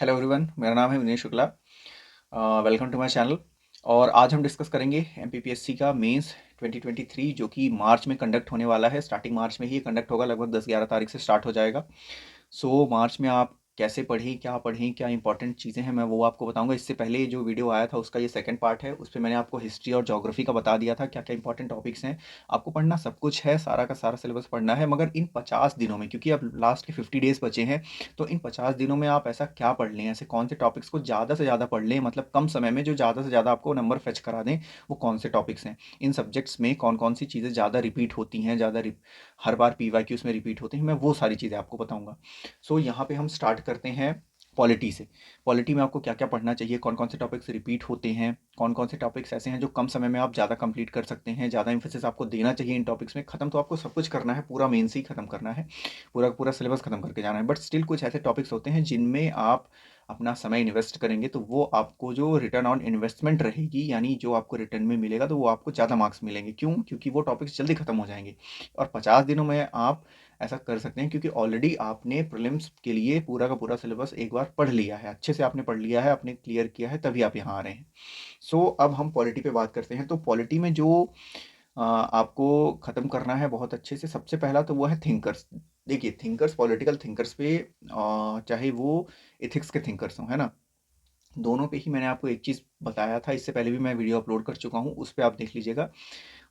Hello everyone, मेरा नाम है Vinesh Shukla. Welcome to my channel. और आज हम डिस्कस करेंगे एमपीपीएससी का मेंस 2023 जो कि मार्च में कंडक्ट होने वाला है। स्टार्टिंग मार्च में ही कंडक्ट होगा, लगभग 10-11 तारीख से स्टार्ट हो जाएगा। सो मार्च में आप कैसे पढ़ें, क्या इंपॉर्टेंट चीज़ें हैं, मैं वो आपको बताऊंगा। इससे पहले जो वीडियो आया था उसका ये सेकंड पार्ट है, उस पर मैंने आपको हिस्ट्री और ज्योग्राफी का बता दिया था क्या क्या इंपॉर्टेंट टॉपिक्स हैं। आपको पढ़ना सब कुछ है, सारा का सारा सिलेबस पढ़ना है, मगर इन 50 दिनों में, क्योंकि अब लास्ट के 50 डेज बचे हैं, तो इन 50 दिनों में आप ऐसा क्या पढ़ लें, ऐसे कौन से टॉपिक्स को ज़्यादा से ज़्यादा पढ़ लें, मतलब कम समय में जो ज़्यादा से ज़्यादा आपको नंबर फेच करा दें, वो कौन से टॉपिक्स हैं। इन सब्जेक्ट्स में कौन कौन सी चीज़ें ज़्यादा रिपीट होती हैं, हर बार पीवाईक्यूज़ में रिपीट होते हैं, मैं वो सारी चीज़ें आपको बताऊंगा। सो यहाँ पे हम स्टार्ट करते हैं पॉलिटी से। पॉलिटी में आपको क्या क्या पढ़ना चाहिए, कौन कौन से टॉपिक्स रिपीट होते हैं, कौन कौन से टॉपिक्स ऐसे हैं जो कम समय में आप ज़्यादा कंप्लीट कर सकते हैं, ज़्यादा इंफोसिस आपको देना चाहिए इन टॉपिक्स में। खत्म तो आपको सब कुछ करना है, पूरा मेंस ही खत्म करना है, पूरा पूरा सिलेबस खत्म करके जाना है, बट स्टिल कुछ ऐसे टॉपिक्स होते हैं जिनमें आप अपना समय इन्वेस्ट करेंगे तो वो आपको जो रिटर्न ऑन इन्वेस्टमेंट रहेगी, यानी जो आपको रिटर्न में मिलेगा, तो वो आपको ज़्यादा मार्क्स मिलेंगे। क्यों? क्योंकि वो टॉपिक्स जल्दी खत्म हो जाएंगे। और 50 दिनों में आप ऐसा कर सकते हैं क्योंकि ऑलरेडी आपने प्रीलिम्स के लिए पूरा का पूरा सिलेबस एक बार पढ़ लिया है, अच्छे से आपने पढ़ लिया है, आपने क्लियर किया है, तभी आप यहाँ आ रहे हैं। सो अब हम पॉलिटी पे बात करते हैं। तो पॉलिटी में जो आपको ख़त्म करना है बहुत अच्छे से, सबसे पहला तो वो है थिंकर्स। देखिए, थिंकर्स, पॉलिटिकल थिंकर्स पे, चाहे वो एथिक्स के थिंकर्स हों, है ना, दोनों पे ही मैंने आपको एक चीज़ बताया था। इससे पहले भी मैं वीडियो अपलोड कर चुका हूँ, उस पर आप देख लीजिएगा।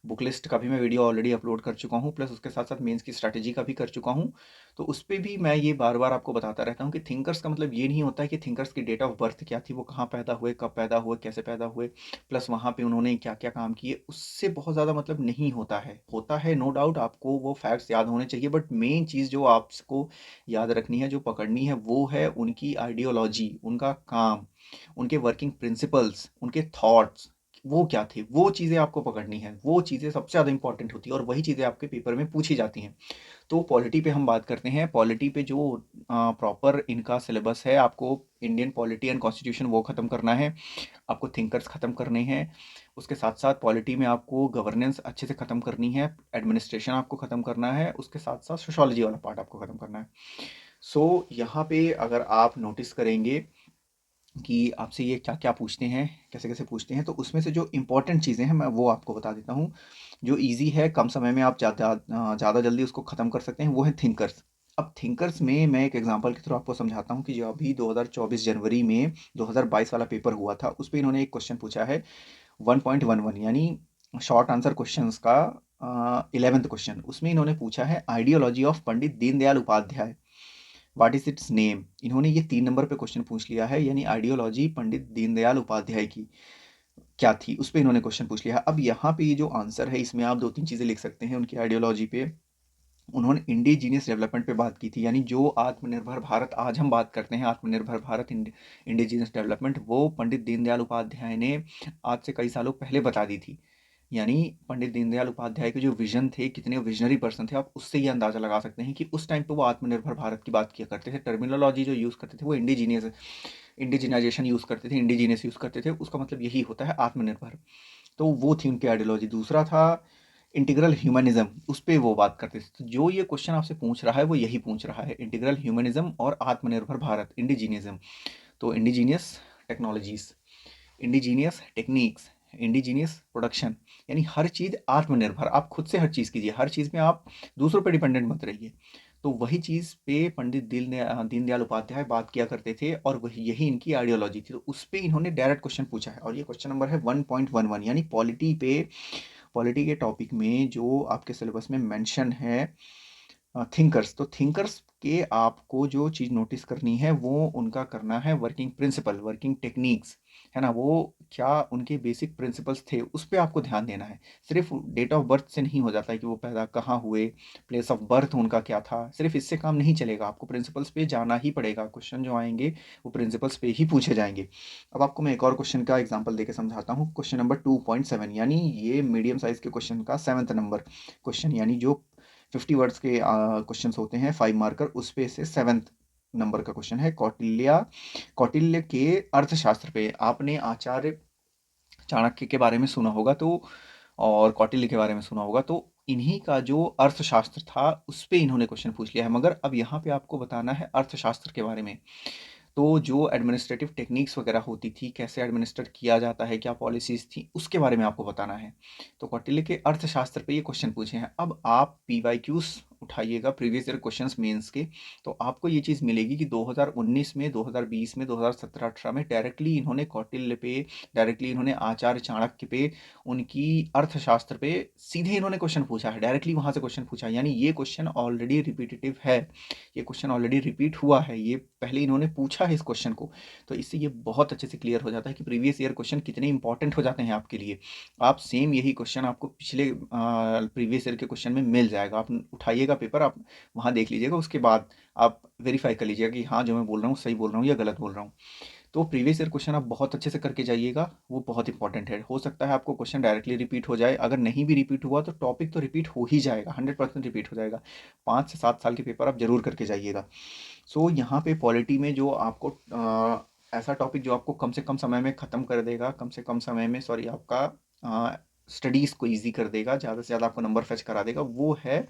बुक लिस्ट का भी मैं वीडियो ऑलरेडी अपलोड कर चुका हूँ, प्लस उसके साथ साथ मेंस की स्ट्रैटेजी का भी कर चुका हूँ। तो उस पे भी मैं ये बार बार आपको बताता रहता हूँ कि थिंकर्स का मतलब ये नहीं होता है कि थिंकर्स की डेट ऑफ बर्थ क्या थी, वो कहाँ पैदा हुए, कब पैदा हुए, कैसे पैदा हुए, प्लस वहाँ पे उन्होंने क्या क्या काम किए, उससे बहुत ज़्यादा मतलब नहीं होता है। होता है नो डाउट, आपको वो फैक्ट्स याद होने चाहिए, बट मेन चीज़ जो आपको याद रखनी है, जो पकड़नी है, वो है उनकी आइडियोलॉजी, उनका काम, उनके वर्किंग प्रिंसिपल्स, उनके थॉट्स, वो क्या थे, वो चीज़ें आपको पकड़नी है। वो चीज़ें सबसे ज़्यादा इंपॉर्टेंट होती है और वही चीज़ें आपके पेपर में पूछी जाती हैं। तो पॉलिटी पे हम बात करते हैं। पॉलिटी पे जो प्रॉपर इनका सिलेबस है, आपको इंडियन पॉलिटी एंड कॉन्स्टिट्यूशन वो ख़त्म करना है, आपको थिंकर्स ख़त्म करने हैं, उसके साथ साथ पॉलिटी में आपको गवर्नेंस अच्छे से ख़त्म करनी है, एडमिनिस्ट्रेशन आपको ख़त्म करना है, उसके साथ साथ सोशोलॉजी वाला पार्ट आपको ख़त्म करना है। सो यहाँ पे अगर आप नोटिस करेंगे कि आपसे ये क्या क्या पूछते हैं, कैसे कैसे पूछते हैं, तो उसमें से जो इंपॉर्टेंट चीज़ें हैं मैं वो आपको बता देता हूँ। जो इजी है, कम समय में आप ज़्यादा जल्दी उसको ख़त्म कर सकते हैं, वो है थिंकर्स। अब थिंकर्स में मैं एक एग्जांपल के थ्रू आपको समझाता हूँ कि जो अभी 2024 जनवरी में 2022 वाला पेपर हुआ था, उस पर इन्होंने एक क्वेश्चन पूछा है 1.11, यानी शॉर्ट आंसर क्वेश्चंस का 11th क्वेश्चन। उसमें इन्होंने पूछा है ideology of Pandit Deendayal Upadhyay, what is its name. इन्होंने ये 3 नंबर पे क्वेश्चन पूछ लिया है, यानी आइडियोलॉजी पंडित दीनदयाल उपाध्याय की क्या थी, उस पे इन्होंने क्वेश्चन पूछ लिया है। अब यहाँ पे ये जो आंसर है, इसमें आप दो तीन चीज़ें लिख सकते हैं उनकी आइडियोलॉजी पे। उन्होंने इंडिजीनियस डेवलपमेंट पे बात की थी, यानी जो आत्मनिर्भर भारत आज हम बात करते हैं, आत्मनिर्भर भारत, इंडिजीनियस डेवलपमेंट, वो पंडित दीनदयाल उपाध्याय ने आज से कई सालों पहले बता दी थी। यानी पंडित दीनदयाल उपाध्याय के जो विजन थे, कितने विजनरी पर्सन थे, आप उससे ये अंदाजा लगा सकते हैं कि उस टाइम पे वो आत्मनिर्भर भारत की बात किया करते थे। टर्मिनोलॉजी जो यूज़ करते थे वो इंडिजिनाइजेशन यूज़ करते थे, इंडिजीनियस यूज़ करते थे, उसका मतलब यही होता है आत्मनिर्भर। तो वो थी उनकी आइडियोलॉजी। दूसरा था इंटीग्रल ह्यूमनिज्म, उस पे वो बात करते थे। तो जो ये क्वेश्चन आपसे पूछ रहा है वो यही पूछ रहा है, इंटीग्रल ह्यूमनिज्म और आत्मनिर्भर भारत, इंडिजीनियज्म। तो indigenous technologies, indigenous techniques, indigenous production, यानी हर चीज़ आत्मनिर्भर, आप खुद से हर चीज़ कीजिए, हर चीज़ में आप दूसरों पर डिपेंडेंट मत रहिए। तो वही चीज़ पे पंडित दीनदयाल उपाध्याय बात किया करते थे, और वही यही इनकी आइडियोलॉजी थी। तो उस पे इन्होंने डायरेक्ट क्वेश्चन पूछा है, और ये क्वेश्चन नंबर है 1.11, यानी पॉलिटी के टॉपिक में जो आपके सिलेबस में मेंशन है थिंकर्स। तो थिंकर्स के आपको जो चीज़ नोटिस करनी है वो उनका करना है वर्किंग प्रिंसिपल, वर्किंग टेक्निक्स, है ना, वो क्या उनके बेसिक प्रिंसिपल्स थे, उस पे आपको ध्यान देना है। सिर्फ डेट ऑफ बर्थ से नहीं हो जाता है कि वो पैदा कहाँ हुए, प्लेस ऑफ बर्थ उनका क्या था, सिर्फ इससे काम नहीं चलेगा, आपको प्रिंसिपल्स पे जाना ही पड़ेगा। क्वेश्चन जो आएंगे वो प्रिंसिपल्स पे ही पूछे जाएंगे। अब आपको मैं एक और क्वेश्चन का एग्जांपल देके समझाता हूँ। क्वेश्चन नंबर 2.7, यानी ये मीडियम साइज के क्वेश्चन का 7th नंबर क्वेश्चन, यानी जो 50 वर्ड्स के क्वेश्चंस होते हैं 5 मार्कर, उस पे से 7th नंबर का क्वेश्चन है। कौटिल्य के अर्थशास्त्र पे आपने आचार्य चाणक्य के बारे में सुना होगा, तो और कौटिल्य के बारे में सुना होगा, तो इन्हीं का जो अर्थशास्त्र था उस पे इन्होंने क्वेश्चन पूछ लिया है। मगर अब यहाँ पे आपको बताना है अर्थशास्त्र के बारे में। तो जो एडमिनिस्ट्रेटिव टेक्निक्स वगैरह होती थी, कैसे एडमिनिस्टर किया जाता है, क्या पॉलिसीज़ थी, उसके बारे में आपको बताना है। तो कौटिल्य के अर्थशास्त्र पे ये क्वेश्चन पूछे हैं। अब आप PYQs उठाइएगा previous year questions mains के, तो आपको ये चीज़ मिलेगी कि 2019 में, 2020 में, 2017-18 में डायरेक्टली इन्होंने कौटिल्य पे, डायरेक्टली इन्होंने आचार्य चाणक्य पे, उनकी अर्थशास्त्र पे सीधे इन्होंने क्वेश्चन पूछा है, डायरेक्टली वहाँ से क्वेश्चन पूछा है। यानी ये क्वेश्चन ऑलरेडी रिपीटेटिव है, ये क्वेश्चन ऑलरेडी रिपीट हुआ है, ये पहले इन्होंने पूछा है इस क्वेश्चन को। तो इससे ये बहुत अच्छे से क्लियर हो जाता है कि प्रीवियस ईयर क्वेश्चन कितने इंपॉर्टेंट हो जाते हैं आपके लिए। आप सेम यही क्वेश्चन आपको पिछले प्रीवियस ईयर के क्वेश्चन में मिल जाएगा। आप उठाइएगा पेपर, आप वहाँ देख लीजिएगा, उसके बाद आप वेरीफाई कर लीजिएगा कि हाँ जो मैं बोल रहा हूँ सही बोल रहा हूँ या गलत बोल रहा हूँ। तो प्रीवियस ईयर क्वेश्चन आप बहुत अच्छे से करके जाइएगा, वो बहुत इंपॉर्टेंट है। हो सकता है आपको क्वेश्चन डायरेक्टली रिपीट हो जाए, अगर नहीं भी रिपीट हुआ तो टॉपिक तो रिपीट हो ही जाएगा, 100% रिपीट हो जाएगा। 5 से 7 साल के पेपर आप जरूर करके जाइएगा। सो यहाँ पे पॉलिटी में जो आपको ऐसा टॉपिक जो आपको कम से कम समय में ख़त्म कर देगा, कम से कम समय में, सॉरी, आपका स्टडीज़ को इजी कर देगा, ज़्यादा से ज़्यादा आपको नंबर फेच करा देगा, वो है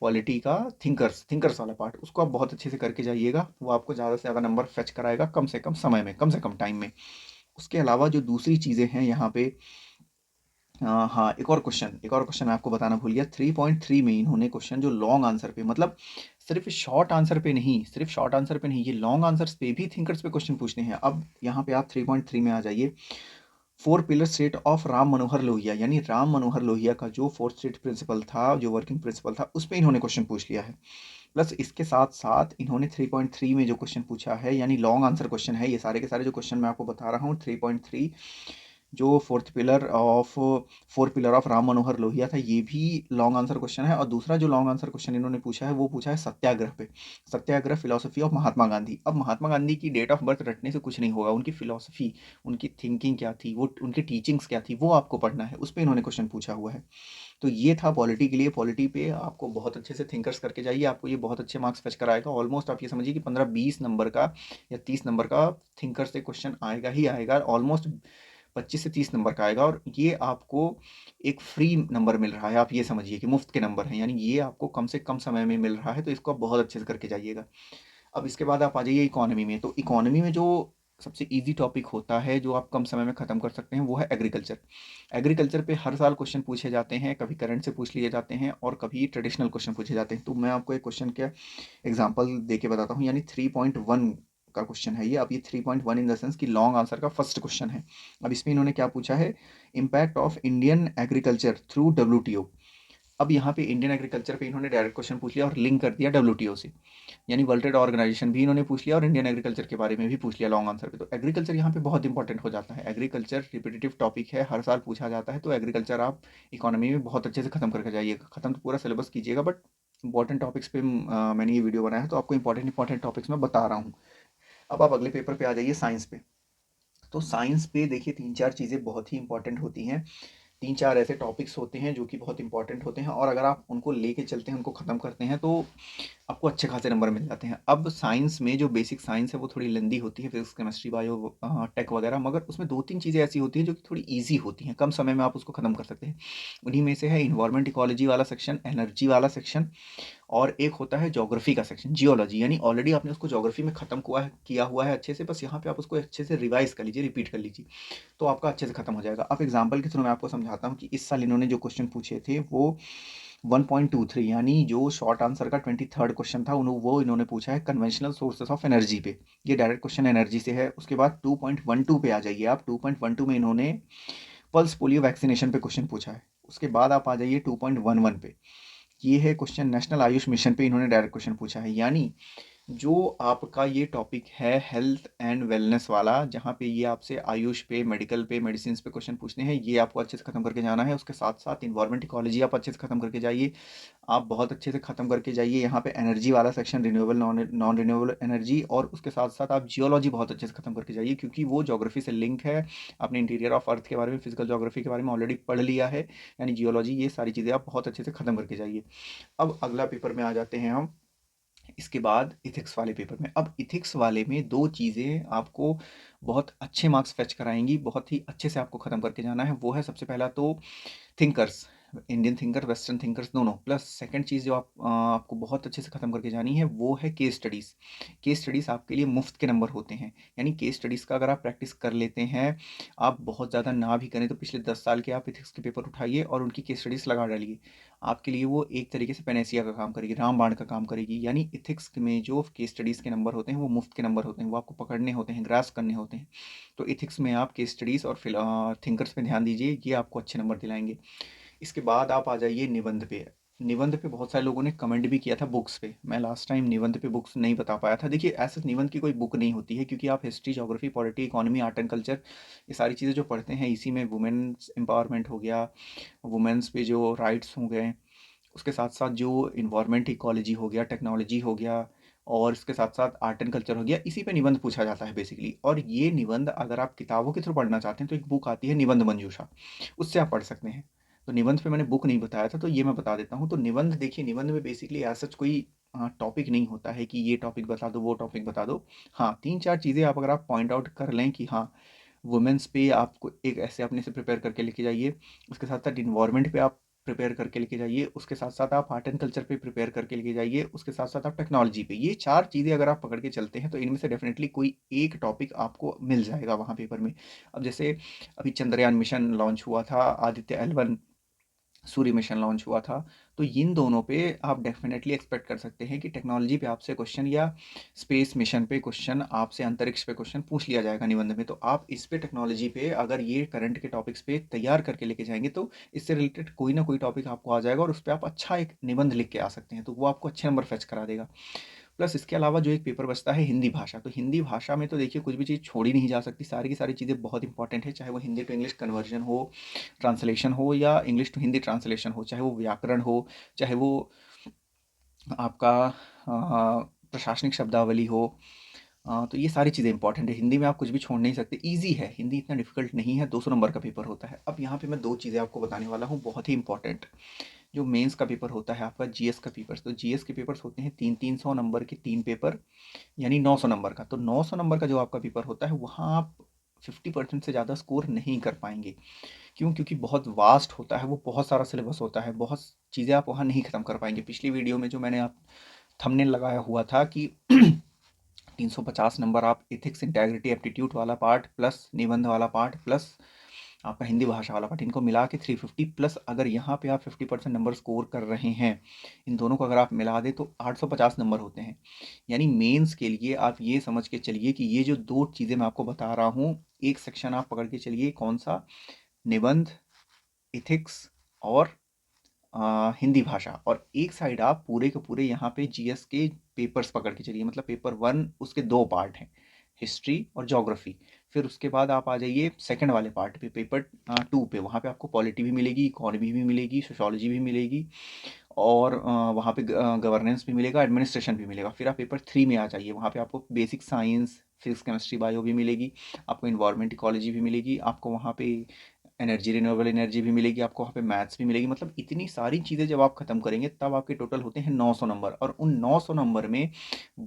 पॉलिटी का थिंकर्स वाला पार्ट। उसको आप बहुत अच्छे से करके जाइएगा, वो आपको ज़्यादा से ज़्यादा नंबर फेच कराएगा कम से कम समय में, कम से कम टाइम में। उसके अलावा जो दूसरी चीज़ें हैं यहाँ पे, हाँ, एक और क्वेश्चन मैं आपको बताना भूल गया। 3.3 में इन्होंने क्वेश्चन जो लॉन्ग आंसर पे, मतलब सिर्फ शॉर्ट आंसर पे नहीं, ये लॉन्ग आंसर्स पे भी थिंकर्स पे क्वेश्चन पूछते हैं। अब यहाँ पे आप 3.3 में आ जाइए। 4 pillar state of Ram Manohar Lohia, यानी राम मनोहर लोहिया का जो फोर्थ स्टेट प्रिंसिपल था, जो वर्किंग प्रिंसिपल था, उस पर इन्होंने क्वेश्चन पूछ लिया है। प्लस इसके साथ साथ इन्होंने 3.3 में जो क्वेश्चन पूछा है, यानी लॉन्ग आंसर क्वेश्चन है, ये सारे के सारे जो क्वेश्चन मैं आपको बता रहा हूँ 3.3, जो fourth pillar of Ram Manohar Lohia था, ये भी लॉन्ग आंसर क्वेश्चन है। और दूसरा जो लॉन्ग आंसर क्वेश्चन इन्होंने पूछा है, वो पूछा है सत्याग्रह पे, सत्याग्रह फिलोसफी ऑफ महात्मा गांधी। अब महात्मा गांधी की डेट ऑफ बर्थ रटने से कुछ नहीं होगा, उनकी फिलोसफी, उनकी थिंकिंग क्या थी, वो उनकी टीचिंग्स क्या थी, वो आपको पढ़ना है, उस पर इन्होंने क्वेश्चन पूछा हुआ है। तो ये था पॉलिटी के लिए। पॉलिटी पे आपको बहुत अच्छे से थिंकर्स करके जाइए, आपको ये बहुत अच्छे मार्क्स फेच कराएगा। ऑलमोस्ट आप ये समझिए कि 15-20 नंबर का या 30 नंबर का थिंकर से क्वेश्चन आएगा ही आएगा, ऑलमोस्ट 25 से 30 नंबर का आएगा। और ये आपको एक फ्री नंबर मिल रहा है, आप ये समझिए कि मुफ्त के नंबर हैं, यानी ये आपको कम से कम समय में मिल रहा है, तो इसको आप बहुत अच्छे से करके जाइएगा। अब इसके बाद आप आ जाइए इकोनॉमी में। तो इकोनॉमी में जो सबसे इजी टॉपिक होता है, जो आप कम समय में ख़त्म कर सकते हैं, वो है एग्रीकल्चर। एग्रीकल्चर पे हर साल क्वेश्चन पूछे जाते हैं, कभी करंट से पूछ लिए जाते हैं और कभी ट्रेडिशनल क्वेश्चन पूछे जाते हैं। तो मैं आपको एक क्वेश्चन का एग्जांपल दे के बताता हूँ, यानी 3.1 का क्वेश्चन है ये। अब ये 3.1 इन द सेंस कि लॉन्ग आंसर का फर्स्ट क्वेश्चन है। अब इसमें इन्होंने क्या पूछा है, impact of Indian agriculture through WTO. अब यहाँ पे इंडियन एग्रीकल्चर पे इन्होंने डायरेक्ट क्वेश्चन पूछ लिया और लिंक कर दिया डब्ल्यूटीओ से, यानी वर्ल्ड ट्रेड ऑर्गेनाइजेशन भी इन्होंने पूछ लिया और इंडियन एग्रीकल्चर के बारे में भी पूछ लिया लॉन्ग आंसर पे। तो एग्रीकल्चर यहाँ पे बहुत इंपॉर्टेंट हो जाता है। एग्रीकल्चर रिपीटेटिव टॉपिक है, हर साल पूछा जाता है, तो एग्रीकल्चर आप इकोनॉमी में बहुत अच्छे से खत्म करके जाइएगा। खत्म तो पूरा सिलेबस कीजिएगा, बट इंपॉर्टेंट टॉपिक्स पे मैंने ये वीडियो बनाया है, तो आपको इंपॉर्टेंट इंपॉर्टेंट टॉपिक्स मैं बता रहा हूँ। अब आप अगले पेपर पे आ जाइए, साइंस पे। तो साइंस पे देखिए 3-4 चीज़ें बहुत ही इंपॉर्टेंट होती हैं। 3-4 ऐसे टॉपिक्स होते हैं जो कि बहुत इंपॉर्टेंट होते हैं, और अगर आप उनको लेके चलते हैं, उनको ख़त्म करते हैं, तो आपको अच्छे खासे नंबर मिल जाते हैं। अब साइंस में जो बेसिक साइंस है वो थोड़ी लेंदी होती है, फिजिक्स केमिस्ट्री बायो टेक वगैरह, मगर उसमें 2-3 चीज़ें ऐसी होती हैं जो कि थोड़ी इजी होती हैं, कम समय में आप उसको ख़त्म कर सकते हैं। उन्हीं में से है इन्वायरमेंट इकोलॉजी वाला सेक्शन, एनर्जी वाला सेक्शन, और एक होता है ज्योग्राफी का सेक्शन, जियोलॉजी। यानी ऑलरेडी आपने उसको ज्योग्राफी में ख़त्म किया हुआ है अच्छे से, बस यहाँ पे आप उसको अच्छे से रिवाइज कर लीजिए, रिपीट कर लीजिए, तो आपका अच्छे से खत्म हो जाएगा। अब एग्जांपल के थ्रू मैं आपको समझाता हूँ कि इस साल इन्होंने जो क्वेश्चन पूछे थे वो 1.23, यानी जो शॉर्ट आंसर का 23rd क्वेश्चन था, वो इन्होंने पूछा है कन्वेंशनल सोर्सेस ऑफ एनर्जी पे। ये डायरेक्ट क्वेश्चन एनर्जी से है। उसके बाद 2.12 पे आ जाइए आप। 2.12 में इन्होंने पल्स पोलियो वैक्सीनेशन पे क्वेश्चन पूछा है। उसके बाद आप आ जाइए 2.11 पे, ये है क्वेश्चन नेशनल आयुष मिशन पे, इन्होंने डायरेक्ट क्वेश्चन पूछा है। यानी जो आपका ये टॉपिक है हेल्थ एंड वेलनेस वाला, जहाँ पे ये आपसे आयुष पे, मेडिकल पे, मेडिसिन पे क्वेश्चन पूछते हैं, ये आपको अच्छे से खत्म करके जाना है। उसके साथ साथ इन्वायरमेंट इकोलॉजी आप अच्छे से खत्म करके जाइए, आप बहुत अच्छे से खत्म करके जाइए। यहाँ पे एनर्जी वाला section, renewable non renewable energy, और उसके साथ साथ आप जियोलॉजी बहुत अच्छे से खत्म करके जाइए, क्योंकि वो ज्योग्राफी से लिंक है। आपने इंटीरियर ऑफ अर्थ के बारे में, फिजिकल ज्योग्राफी के बारे में ऑलरेडी पढ़ लिया है, यानी जियोलॉजी, ये सारी चीज़ें आप बहुत अच्छे से खत्म करके जाइए। अब अगला पेपर में आ जाते हैं हम, इसके बाद इथिक्स वाले पेपर में। अब इथिक्स वाले में 2 चीज़ें आपको बहुत अच्छे मार्क्स फेच कराएंगी, बहुत ही अच्छे से आपको ख़त्म करके जाना है। वो है सबसे पहला तो thinkers, Indian thinker, western thinkers दोनों, प्लस सेकंड चीज़ जो आपको बहुत अच्छे से ख़त्म करके जानी है वो है केस स्टडीज़। केस स्टडीज़ आपके लिए मुफ्त के नंबर होते हैं, यानी केस स्टडीज़ का अगर आप प्रैक्टिस कर लेते हैं, आप बहुत ज़्यादा ना भी करें तो पिछले 10 साल के आप इथिक्स के पेपर उठाइए और उनकी केस स्टडीज़ लगा डालिए। आपके लिए वो एक तरीके से पेनेसिया का काम करेगी, रामबाण का काम करेगी। यानी इथिक्स में जो केस स्टडीज़ के नंबर होते हैं वो मुफ्त के नंबर होते हैं, वो आपको पकड़ने होते हैं, ग्रास्प करने होते हैं। तो इथिक्स में आप केस स्टडीज़ और थिंकर्स पे ध्यान दीजिए, ये आपको अच्छे नंबर दिलाएंगे। इसके बाद आप आ जाइए निबंध पे। निबंध पे बहुत सारे लोगों ने कमेंट भी किया था बुक्स पे। मैं लास्ट टाइम निबंध पे बुक्स नहीं बता पाया था। देखिए, ऐसे निबंध की कोई बुक नहीं होती है, क्योंकि आप history, geography, polity, economy, art and culture, ये सारी चीज़ें जो पढ़ते हैं, इसी में वुमेन्स एम्पावरमेंट हो गया, वुमेन्स पे जो राइट्स हो गए, उसके साथ साथ जो इन्वायरमेंट इकोलॉजी हो गया, टेक्नोलॉजी हो गया, और इसके साथ साथ आर्ट एंड कल्चर हो गया, इसी पे निबंध पूछा जाता है बेसिकली। और ये निबंध अगर आप किताबों के थ्रू पढ़ना चाहते हैं तो एक बुक आती है निबंध मंजूषा, उससे आप पढ़ सकते हैं। तो निबंध पे मैंने बुक नहीं बताया था, तो ये मैं बता देता हूँ। तो निबंध देखिए, निबंध में बेसिकली ऐसा कोई टॉपिक नहीं होता है कि ये टॉपिक बता दो, वो टॉपिक बता दो। हाँ, 3-4 चीज़ें आप अगर आप पॉइंट आउट कर लें कि हाँ, वुमेन्स पे आपको एक ऐसे अपने से प्रिपेयर करके लेके जाइए, उसके साथ साथ इन्वायरमेंट पे आप प्रिपेयर करके लेके जाइए, उसके साथ साथ आप आर्ट एंड कल्चर पे प्रिपेयर करके लेके जाइए, उसके साथ साथ आप टेक्नोलॉजी पे, ये 4 चीज़ें अगर आप पकड़ के चलते हैं तो इनमें से डेफिनेटली कोई एक टॉपिक आपको मिल जाएगा वहाँ पेपर में। अब जैसे अभी चंद्रयान मिशन लॉन्च हुआ था, आदित्य L1 सूर्य मिशन लॉन्च हुआ था, तो इन दोनों पे आप डेफिनेटली एक्सपेक्ट कर सकते हैं कि टेक्नोलॉजी पे आपसे क्वेश्चन, या स्पेस मिशन पे क्वेश्चन, आपसे अंतरिक्ष पे क्वेश्चन पूछ लिया जाएगा निबंध में। तो आप इस पे, टेक्नोलॉजी पे, अगर ये करंट के टॉपिक्स पे तैयार करके लेके जाएंगे तो इससे रिलेटेड कोई ना कोई टॉपिक आपको आ जाएगा और उस पर आप अच्छा एक निबंध लिख के आ सकते हैं, तो वो आपको अच्छे नंबर फेच करा देगा। प्लस इसके अलावा जो एक पेपर बचता है हिंदी भाषा, तो हिंदी भाषा में तो देखिए कुछ भी चीज़ छोड़ी नहीं जा सकती, सारी की सारी चीज़ें बहुत इंपॉर्टेंट है, चाहे वो हिंदी टू इंग्लिश कन्वर्जन हो, ट्रांसलेशन हो, या इंग्लिश टू हिंदी ट्रांसलेशन हो, चाहे वो व्याकरण हो, चाहे वो आपका प्रशासनिक शब्दावली हो। तो ये सारी चीज़ें इंपॉर्टेंट है, हिंदी में आप कुछ भी छोड़ नहीं सकते, ईजी है, हिंदी इतना डिफिकल्ट नहीं है, 200 नंबर का पेपर होता है। अब यहाँ पे मैं 2 चीज़ें आपको बताने वाला हूँ बहुत ही इंपॉर्टेंट। जो मेंस का पेपर होता है आपका, जीएस का पेपर्स, तो जीएस के पेपर्स होते हैं 300 नंबर के 3 पेपर, यानी 900 नंबर का। तो 900 नंबर का जो आपका पेपर होता है, वहाँ आप 50% से ज़्यादा स्कोर नहीं कर पाएंगे। क्यों? क्योंकि बहुत वास्ट होता है वो, बहुत सारा सिलेबस होता है, बहुत चीज़ें आप वहाँ नहीं ख़त्म कर पाएंगे। पिछली वीडियो में जो मैंने आप थंबनेल लगाया हुआ था कि 350 नंबर आप इथिक्स, इंटेग्रिटी, एप्टीट्यूड वाला पार्ट, प्लस निबंध वाला पार्ट, प्लस आपका हिंदी भाषा वाला पार्ट, इनको मिला के 350, प्लस अगर यहाँ पे आप 50% नंबर स्कोर कर रहे हैं, इन दोनों को अगर आप मिला दें तो 850 नंबर होते हैं। यानी मेंस के लिए आप ये समझ के चलिए कि ये जो 2 चीज़ें मैं आपको बता रहा हूँ, एक सेक्शन आप पकड़ के चलिए, कौन सा? निबंध, इथिक्स और हिंदी भाषा, और एक साइड आप पूरे के पूरे यहाँ पे जीएस के पेपर्स पकड़ के चलिए। मतलब पेपर 1 उसके 2 पार्ट हैं, हिस्ट्री और ज्योग्राफी। फिर उसके बाद आप आ जाइए सेकंड वाले पार्ट पे, पेपर 2 पे, वहाँ पे आपको पॉलिटी भी मिलेगी, इकोनॉमी भी मिलेगी, सोशोलॉजी भी मिलेगी, और वहाँ पे गवर्नेंस भी मिलेगा, एडमिनिस्ट्रेशन भी मिलेगा। फिर आप पेपर 3 में आ जाइए, वहाँ पे आपको basic science, physics, chemistry, bio भी मिलेगी, आपको इन्वायरमेंट इकोलॉजी भी मिलेगी, आपको वहाँ पे एनर्जी, रिन्यूएबल एनर्जी भी मिलेगी, आपको वहाँ पे मैथ्स भी मिलेगी। मतलब इतनी सारी चीज़ें जब आप खत्म करेंगे तब आपके टोटल होते हैं 900 नंबर, और उन 900 नंबर में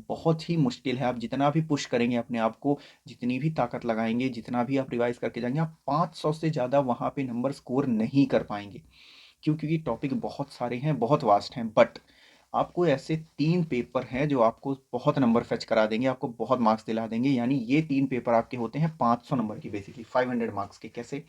बहुत ही मुश्किल है, आप जितना भी पुश करेंगे अपने आप को, जितनी भी ताकत लगाएंगे, जितना भी आप रिवाइज करके जाएंगे, आप 500 से ज़्यादा वहाँ पे नंबर स्कोर नहीं कर पाएंगे। क्यों? क्योंकि टॉपिक बहुत सारे हैं, बहुत वास्ट हैं, बट आपको ऐसे 3 पेपर हैं जो आपको बहुत नंबर फेच करा देंगे, आपको बहुत मार्क्स दिला देंगे। यानी ये 3 पेपर आपके होते हैं 500 नंबर की, बेसिकली 500 मार्क्स के। कैसे?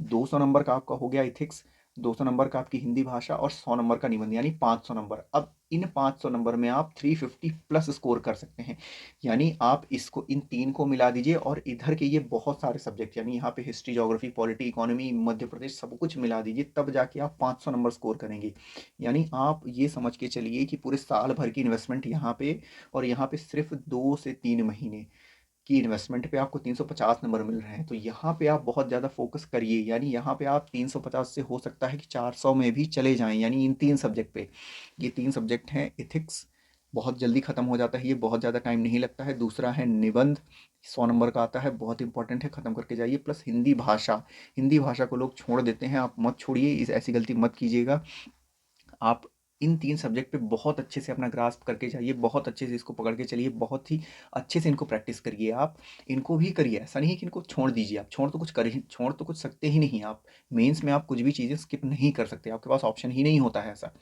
200 नंबर का आपका हो गया इथिक्स, 200 नंबर का आपकी हिंदी भाषा, और 100 नंबर का निबंध, यानी 500 नंबर। अब इन 500 नंबर में आप 350 प्लस स्कोर कर सकते हैं। यानी आप इसको, इन 3 को मिला दीजिए, और इधर के ये बहुत सारे सब्जेक्ट, यानी यहाँ पे history, geography, polity, economy, Madhya Pradesh, सब कुछ मिला दीजिए, तब जाके आप 500 नंबर स्कोर करेंगे। यानी आप ये समझ के चलिए कि पूरे साल भर की इन्वेस्टमेंट यहाँ पे, और यहाँ पे सिर्फ 2 से 3 महीने की इन्वेस्टमेंट पे आपको 350 नंबर मिल रहे हैं। तो यहाँ पे आप बहुत ज़्यादा फोकस करिए, यानी यहाँ पे आप 350 से हो सकता है कि 400 में भी चले जाएं, यानी इन 3 सब्जेक्ट पे। ये 3 सब्जेक्ट हैं इथिक्स, बहुत जल्दी ख़त्म हो जाता है, ये बहुत ज़्यादा टाइम नहीं लगता है। दूसरा है निबंध, 100 नंबर का आता है, बहुत इंपॉर्टेंट है, ख़त्म करके जाइए। प्लस हिंदी भाषा, हिंदी भाषा को लोग छोड़ देते हैं, आप मत छोड़िए, इस ऐसी गलती मत कीजिएगा। आप इन 3 सब्जेक्ट पे बहुत अच्छे से अपना ग्रास्प करके जाइए, बहुत अच्छे से इसको पकड़ के चलिए, बहुत ही अच्छे से इनको प्रैक्टिस करिए आप। इनको भी करिए, ऐसा नहीं है कि इनको छोड़ दीजिए आप, छोड़ तो कुछ सकते ही नहीं आप। मेंस में आप कुछ भी चीज़ें स्किप नहीं कर सकते, आपके पास ऑप्शन ही नहीं होता है ऐसा।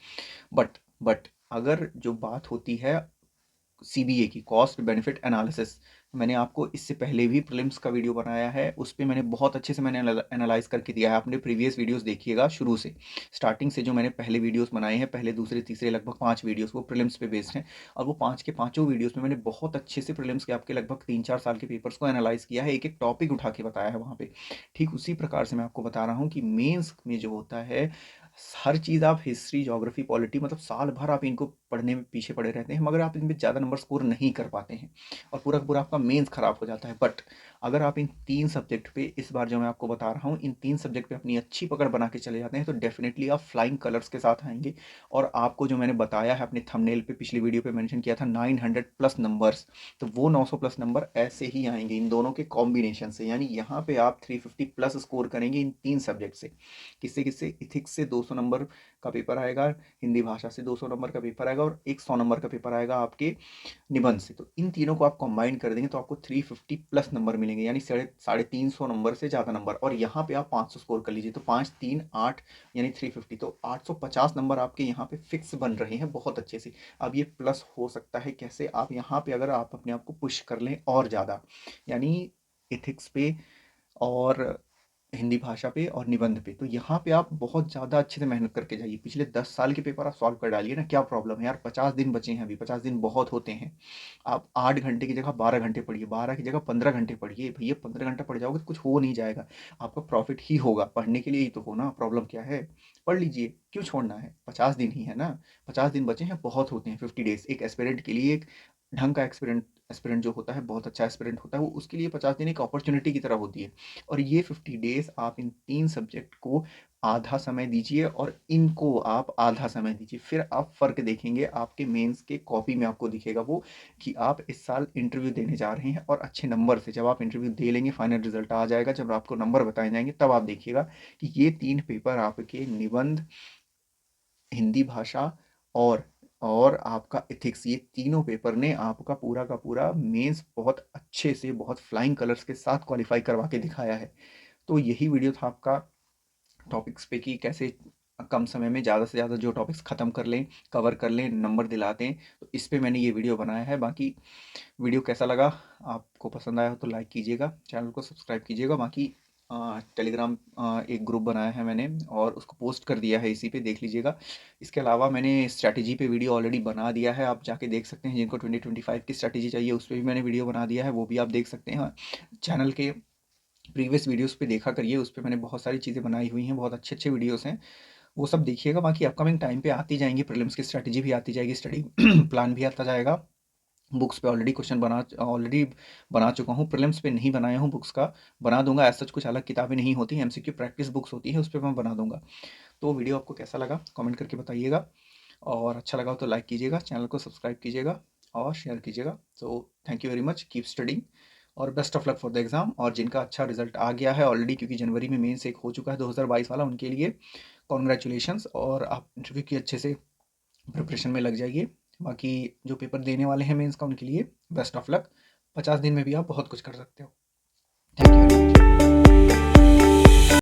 बट अगर जो बात होती है सीबीए की, कॉस्ट बेनिफिट एनालिसिस, मैंने आपको इससे पहले भी प्रीलिम्स का वीडियो बनाया है, उस पे मैंने बहुत अच्छे से मैंने एनालाइज करके दिया है। आपने प्रीवियस वीडियोस देखिएगा शुरू से, स्टार्टिंग से जो मैंने पहले वीडियोस बनाए हैं, पहले दूसरे तीसरे लगभग 5 वीडियोस, वो प्रीलिम्स पे बेस्ड हैं। और वो 5 के पाँचों वीडियोस में मैंने बहुत अच्छे से प्रीलिम्स के आपके लगभग 3-4 साल के पेपर्स को एनालाइज किया है, एक एक टॉपिक उठा के बताया है वहाँ पे। ठीक उसी प्रकार से मैं आपको बता रहा हूँ कि मेंस में जो होता है, हर चीज़ आप हिस्ट्री, ज्योग्राफी, पॉलिटी, मतलब साल भर आप इनको पढ़ने में पीछे पड़े रहते हैं, मगर आप इनमें ज़्यादा नंबर स्कोर नहीं कर पाते हैं और पूरा का पूरा आपका मेंस खराब हो जाता है। बट अगर आप इन 3 सब्जेक्ट पे, इस बार जो मैं आपको बता रहा हूँ, इन 3 सब्जेक्ट पे अपनी अच्छी पकड़ बना के चले जाते हैं, तो डेफिनेटली आप फ्लाइंग कलर्स के साथ आएंगे। और आपको जो मैंने बताया है अपने थंबनेल पे, पिछली वीडियो पे मेंशन किया था 900 प्लस नंबर्स, तो वो 900 प्लस नंबर ऐसे ही आएंगे इन दोनों के कॉम्बिनेशन से। यानी यहाँ पे आप 350 प्लस स्कोर करेंगे इन 3 सब्जेक्ट से। किससे किससे? इथिक्स से 200 नंबर का पेपर आएगा, हिंदी भाषा से 200 नंबर का पेपर आएगा, और एक 100 नंबर का पेपर आएगा आपके निबंध से। तो इन तीनों को आप कंबाइन कर देंगे तो आपको 350 प्लस नंबर मिलेंगे, यानी 350 नंबर से ज़्यादा नंबर। और यहाँ पे आप 500 स्कोर कर लीजिए, तो 5 3 8 यानी 350, तो 850 नंबर आपके यहाँ पे फिक्स बन रहे हैं बहुत अच्छे से। अब ये प्लस हो सकता है कैसे? आप यहाँ पे अगर आप अपने आप को पुश कर लें और ज़्यादा, यानी इथिक्स पे और हिंदी भाषा पे और निबंध पे, तो यहाँ पे आप बहुत ज़्यादा अच्छे से मेहनत करके जाइए। पिछले 10 साल के पेपर आप सॉल्व कर डालिए ना, क्या प्रॉब्लम है यार? 50 दिन बचे हैं अभी, 50 दिन बहुत होते हैं। आप 8 घंटे की जगह 12 घंटे पढ़िए, 12 की जगह 15 घंटे पढ़िए। भैया 15 घंटा पढ़ जाओगे तो कुछ हो नहीं जाएगा, आपका प्रॉफिट ही होगा। पढ़ने के लिए ही तो हो ना, प्रॉब्लम क्या है? पढ़ लीजिए, क्यों छोड़ना है? 50 दिन ही है ना, 50 दिन बचे हैं, बहुत होते हैं। 50 डेज एक एस्पिरेंट के लिए, एक ढंग का एस्पिरेंट एस्पिरेंट जो होता है, बहुत अच्छा एस्पिरेंट होता है वो, उसके लिए 50 दिन एक अपॉर्चुनिटी की तरह होती है। और ये 50 डेज आप इन 3 सब्जेक्ट को आधा समय दीजिए और इनको आप आधा समय दीजिए, फिर आप फ़र्क देखेंगे आपके मेंस के कॉपी में आपको दिखेगा वो, कि आप इस साल इंटरव्यू देने जा रहे हैं और अच्छे नंबर से। जब आप इंटरव्यू दे लेंगे, फाइनल रिजल्ट आ जाएगा, जब आपको नंबर बताए जाएंगे, तब आप देखिएगा कि ये 3 पेपर आपके निबंध, हिंदी भाषा और आपका इथिक्स, ये तीनों पेपर ने आपका पूरा का पूरा मेंस बहुत अच्छे से, बहुत फ्लाइंग कलर्स के साथ क्वालिफाई करवा के दिखाया है। तो यही वीडियो था आपका टॉपिक्स पे, कि कैसे कम समय में ज़्यादा से ज़्यादा जो टॉपिक्स ख़त्म कर लें, कवर कर लें, नंबर दिला दें। तो इस पे मैंने ये वीडियो बनाया है। बाकी वीडियो कैसा लगा? आपको पसंद आया हो तो लाइक कीजिएगा, चैनल को सब्सक्राइब कीजिएगा। बाकी टेलीग्राम एक ग्रुप बनाया है मैंने और उसको पोस्ट कर दिया है, इसी पे देख लीजिएगा। इसके अलावा मैंने स्ट्रैटेजी पे वीडियो ऑलरेडी बना दिया है, आप जाके देख सकते हैं। जिनको 2025 की स्ट्रैटेजी चाहिए, उस पर भी मैंने वीडियो बना दिया है, वो भी आप देख सकते हैं। चैनल के प्रीवियस वीडियोस पे देखा करिए, उस पे मैंने बहुत सारी चीज़ें बनाई हुई हैं, बहुत अच्छे अच्छे वीडियोस हैं, वो सब देखिएगा। बाकी अपकमिंग टाइम पे आती जाएंगी, प्रीलिम्स की स्ट्रैटेजी भी आती जाएगी, स्टडी प्लान भी आता जाएगा। बुक्स पे ऑलरेडी बना चुका हूँ, प्रीलिम्स पे नहीं बनाया हूँ, बुक्स का बना दूंगा। ऐसा कुछ अलग किताबें नहीं होती, एमसीक्यू प्रैक्टिस बुक्स होती है, उस पर मैं बना दूंगा। तो वीडियो आपको कैसा लगा कमेंट करके बताइएगा, और अच्छा लगा हो तो लाइक कीजिएगा, चैनल को सब्सक्राइब कीजिएगा और शेयर कीजिएगा। So thank you very much, keep studying और best of luck for the exam. और जिनका अच्छा रिजल्ट आ गया है ऑलरेडी, क्योंकि जनवरी में मेंस एक हो चुका है 2022 वाला, उनके लिए कॉन्ग्रेचुलेशंस, और आप इंटरव्यू की अच्छे से प्रिपरेशन में लग जाइए। बाकी जो पेपर देने वाले हैं मेंस का, उनके लिए बेस्ट ऑफ लक। 50 दिन में भी आप बहुत कुछ कर सकते हो। Thank you very much.